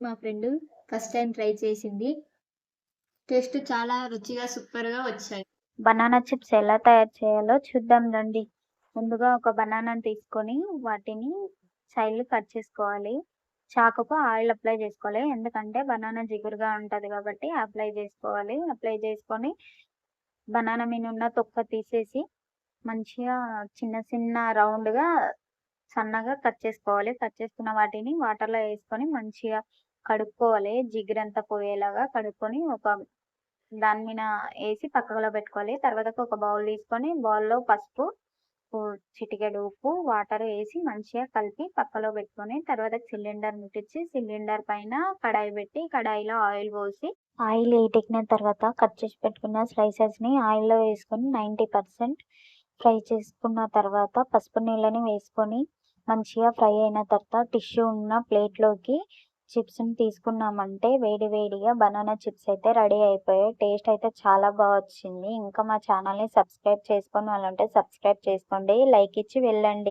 మా friend first time try చేసింది. Taste చాలా రుచిగా సూపర్‌గా వచ్చాయి. బనానా చిప్స్ ఎలా తయారు చేయాలో చూద్దాం రండి. ముందుగా ఒక బనానాని తీసుకొని వాటిని సైడ్‌లు కట్ చేసుకోవాలి. చాకుకు ఆయిల్ అప్లై చేసుకోవాలి. ఎందుకంటే బనానా జిగురుగా ఉంటది కాబట్టి అప్లై చేసుకోవాలి. అప్లై చేసుకొని బనానా మీనున్న తొక్క తీసేసి మంచిగా చిన్న చిన్న రౌండ్‌గా సన్నగా కట్ చేసుకోవాలి. కట్ చేసుకున్న వాటిని వాటర్‌లో ఏసుకొని మంచిగా కడుక్కోవాలి. జిగురంతా పోయేలాగా కడుక్కొని దాని మీద ఏసి పక్కలో పెట్టుకోవాలి. తర్వాతకి ఒక బౌల్ తీసుకొని బౌల్‌లో పసుపు, చిటికెడు ఉప్పు, వాటర్ ఏసి మంచిగా కలిపి పక్కలో పెట్టుకొని తర్వాతకి సిలిండర్ ముట్టించి సిలిండర్ పైన కడాయి పెట్టి కడాయిలో ఆయిల్ పోసి ఆయిల్ హీటెక్కిన తర్వాత కట్ చేసి పెట్టుకున్న స్లైసెస్‌ని ఆయిల్‌లో వేసుకొని 90% ఫ్రై చేసుకున్న తర్వాత పసుపు నీళ్ళని వేసుకొని మంచిగా ఫ్రై అయిన తర్వాత టిష్యూ ఉన్న ప్లేట్‌లోకి చిప్స్‌ని తీసుకున్నామంటే వేడి వేడిగా బనానా చిప్స్ అయితే రెడీ అయిపోయాయి. టేస్ట్ అయితే చాలా వచ్చింది. ఇంకా మా ఛానల్‌ని సబ్స్క్రైబ్ చేసుకోని వాళ్ళుంటే సబ్స్క్రైబ్ చేసుకోండి. లైక్ ఇచ్చి వెళ్ళండి.